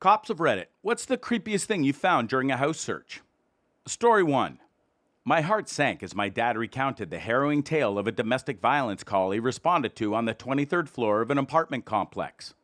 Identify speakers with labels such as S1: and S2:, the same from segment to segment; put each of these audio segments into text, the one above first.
S1: Cops of Reddit, what's the creepiest thing you found during a house search? Story 1. My heart sank as my dad recounted the harrowing tale of a domestic violence call he responded to on the 23rd floor of an apartment complex.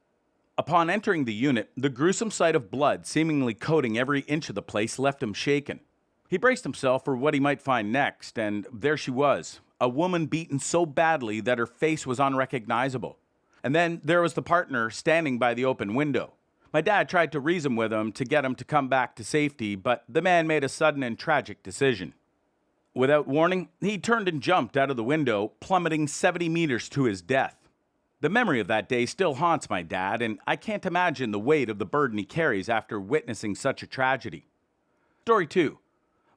S1: Upon entering the unit, the gruesome sight of blood seemingly coating every inch of the place left him shaken. He braced himself for what he might find next, and there she was, a woman beaten so badly that her face was unrecognizable. And then there was the partner standing by the open window. My dad tried to reason with him to get him to come back to safety, but the man made a sudden and tragic decision. Without warning, he turned and jumped out of the window, plummeting 70 meters to his death. The memory of that day still haunts my dad, and I can't imagine the weight of the burden he carries after witnessing such a tragedy. Story 2.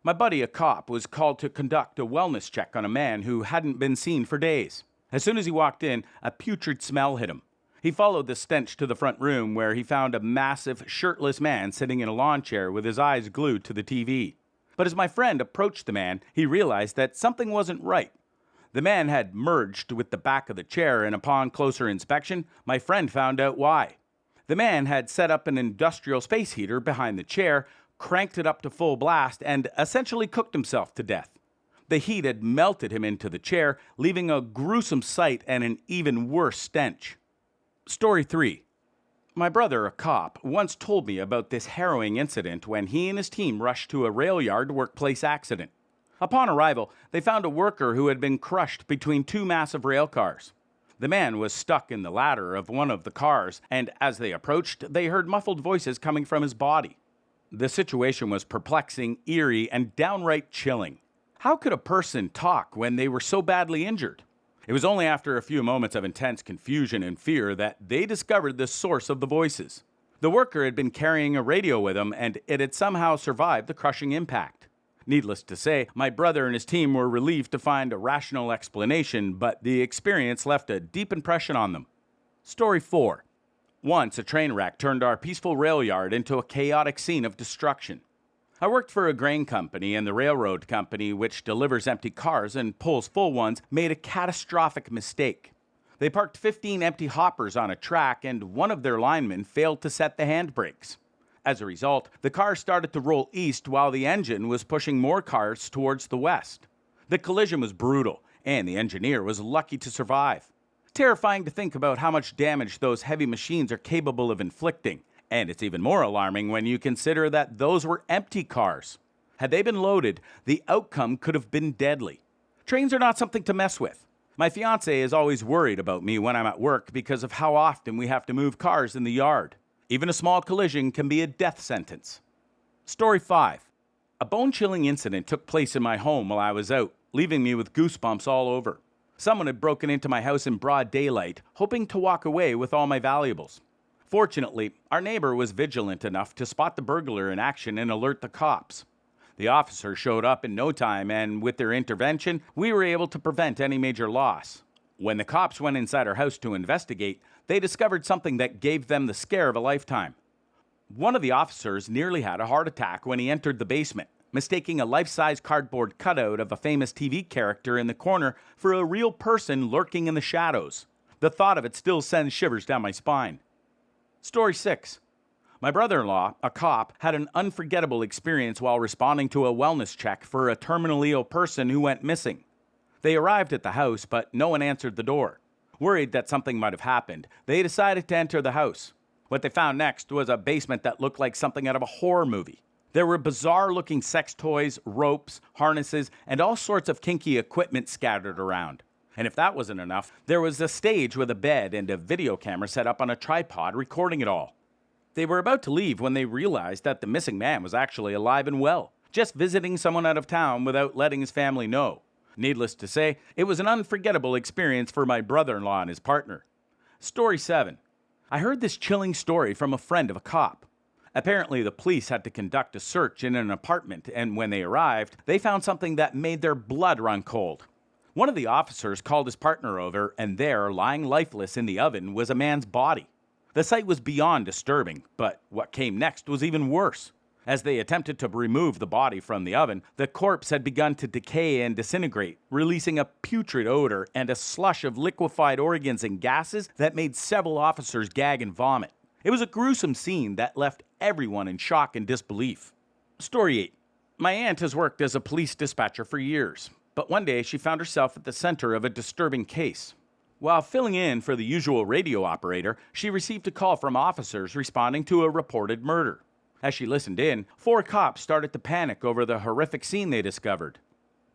S1: My buddy, a cop, was called to conduct a wellness check on a man who hadn't been seen for days. As soon as he walked in, a putrid smell hit him. He followed the stench to the front room where he found a massive, shirtless man sitting in a lawn chair with his eyes glued to the TV. But as my friend approached the man, he realized that something wasn't right. The man had merged with the back of the chair, and upon closer inspection, my friend found out why. The man had set up an industrial space heater behind the chair, cranked it up to full blast, and essentially cooked himself to death. The heat had melted him into the chair, leaving a gruesome sight and an even worse stench. Story 3. My brother, a cop, once told me about this harrowing incident when he and his team rushed to a rail yard workplace accident. Upon arrival, they found a worker who had been crushed between two massive rail cars. The man was stuck in the ladder of one of the cars, and as they approached, they heard muffled voices coming from his body. The situation was perplexing, eerie, and downright chilling. How could a person talk when they were so badly injured? It was only after a few moments of intense confusion and fear that they discovered the source of the voices. The worker had been carrying a radio with him, and it had somehow survived the crushing impact. Needless to say, my brother and his team were relieved to find a rational explanation, but the experience left a deep impression on them. Story 4. Once a train wreck turned our peaceful rail yard into a chaotic scene of destruction. I worked for a grain company, and the railroad company, which delivers empty cars and pulls full ones, made a catastrophic mistake. They parked 15 empty hoppers on a track, and one of their linemen failed to set the handbrakes. As a result, the car started to roll east while the engine was pushing more cars towards the west. The collision was brutal, and the engineer was lucky to survive. Terrifying to think about how much damage those heavy machines are capable of inflicting, and it's even more alarming when you consider that those were empty cars. Had they been loaded, the outcome could have been deadly. Trains are not something to mess with. My fiancé is always worried about me when I'm at work because of how often we have to move cars in the yard. Even a small collision can be a death sentence. Story 5. A bone-chilling incident took place in my home while I was out, leaving me with goosebumps all over. Someone had broken into my house in broad daylight, hoping to walk away with all my valuables. Fortunately, our neighbor was vigilant enough to spot the burglar in action and alert the cops. The officers showed up in no time, and with their intervention, we were able to prevent any major loss. When the cops went inside our house to investigate, they discovered something that gave them the scare of a lifetime. One of the officers nearly had a heart attack when he entered the basement, mistaking a life-size cardboard cutout of a famous TV character in the corner for a real person lurking in the shadows. The thought of it still sends shivers down my spine. Story 6. My brother-in-law, a cop, had an unforgettable experience while responding to a wellness check for a terminally ill person who went missing. They arrived at the house, but no one answered the door. Worried that something might have happened, they decided to enter the house. What they found next was a basement that looked like something out of a horror movie. There were bizarre-looking sex toys, ropes, harnesses, and all sorts of kinky equipment scattered around. And if that wasn't enough, there was a stage with a bed and a video camera set up on a tripod recording it all. They were about to leave when they realized that the missing man was actually alive and well, just visiting someone out of town without letting his family know. Needless to say, it was an unforgettable experience for my brother-in-law and his partner. Story 7. I heard this chilling story from a friend of a cop. Apparently, the police had to conduct a search in an apartment, and when they arrived, they found something that made their blood run cold. One of the officers called his partner over, and there, lying lifeless in the oven, was a man's body. The sight was beyond disturbing, but what came next was even worse. As they attempted to remove the body from the oven, the corpse had begun to decay and disintegrate, releasing a putrid odor and a slush of liquefied organs and gases that made several officers gag and vomit. It was a gruesome scene that left everyone in shock and disbelief. Story 8. My aunt has worked as a police dispatcher for years, but one day she found herself at the center of a disturbing case. While filling in for the usual radio operator, she received a call from officers responding to a reported murder. As she listened in, 4 cops started to panic over the horrific scene they discovered.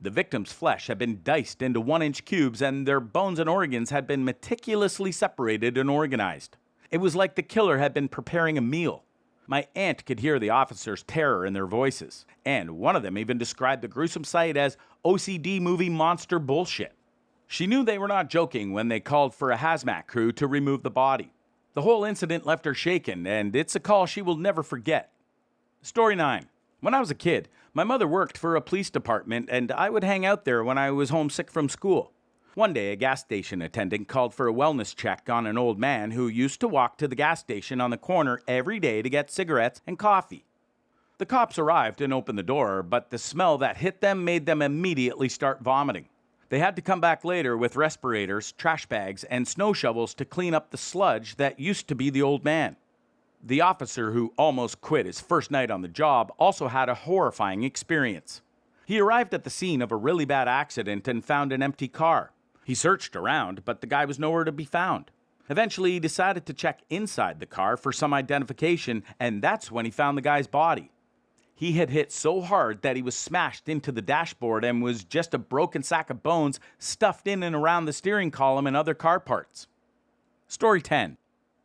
S1: The victim's flesh had been diced into 1-inch cubes, and their bones and organs had been meticulously separated and organized. It was like the killer had been preparing a meal. My aunt could hear the officers' terror in their voices, and one of them even described the gruesome sight as OCD movie monster bullshit. She knew they were not joking when they called for a hazmat crew to remove the body. The whole incident left her shaken, and it's a call she will never forget. Story 9. When I was a kid, my mother worked for a police department, and I would hang out there when I was homesick from school. One day, a gas station attendant called for a wellness check on an old man who used to walk to the gas station on the corner every day to get cigarettes and coffee. The cops arrived and opened the door, but the smell that hit them made them immediately start vomiting. They had to come back later with respirators, trash bags, and snow shovels to clean up the sludge that used to be the old man. The officer who almost quit his first night on the job also had a horrifying experience. He arrived at the scene of a really bad accident and found an empty car. He searched around, but the guy was nowhere to be found. Eventually, he decided to check inside the car for some identification, and that's when he found the guy's body. He had hit so hard that he was smashed into the dashboard and was just a broken sack of bones stuffed in and around the steering column and other car parts. Story 10.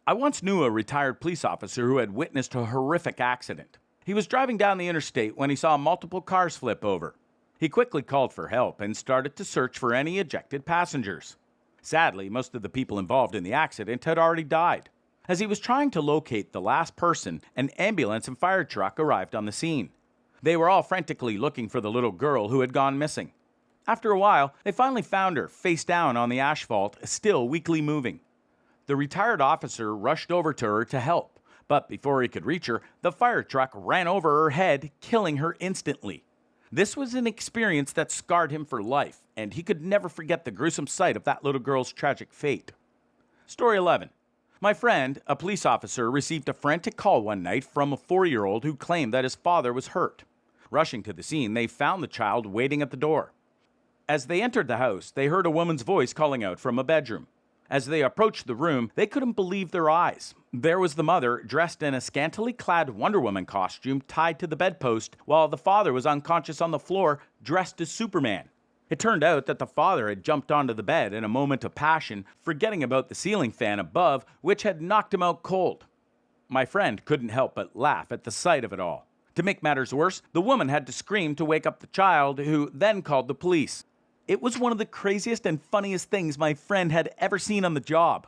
S1: I once knew a retired police officer who had witnessed a horrific accident. He was driving down the interstate when he saw multiple cars flip over. He quickly called for help and started to search for any ejected passengers. Sadly, most of the people involved in the accident had already died. As he was trying to locate the last person, an ambulance and fire truck arrived on the scene. They were all frantically looking for the little girl who had gone missing. After a while, they finally found her face down on the asphalt, still weakly moving. The retired officer rushed over to her to help, but before he could reach her, the fire truck ran over her head, killing her instantly. This was an experience that scarred him for life, and he could never forget the gruesome sight of that little girl's tragic fate. Story 11. My friend, a police officer, received a frantic call one night from a 4-year-old who claimed that his father was hurt. Rushing to the scene, they found the child waiting at the door. As they entered the house, they heard a woman's voice calling out from a bedroom. As they approached the room, they couldn't believe their eyes. There was the mother, dressed in a scantily clad Wonder Woman costume tied to the bedpost, while the father was unconscious on the floor, dressed as Superman. It turned out that the father had jumped onto the bed in a moment of passion, forgetting about the ceiling fan above, which had knocked him out cold. My friend couldn't help but laugh at the sight of it all. To make matters worse, the woman had to scream to wake up the child, who then called the police. It was one of the craziest and funniest things my friend had ever seen on the job.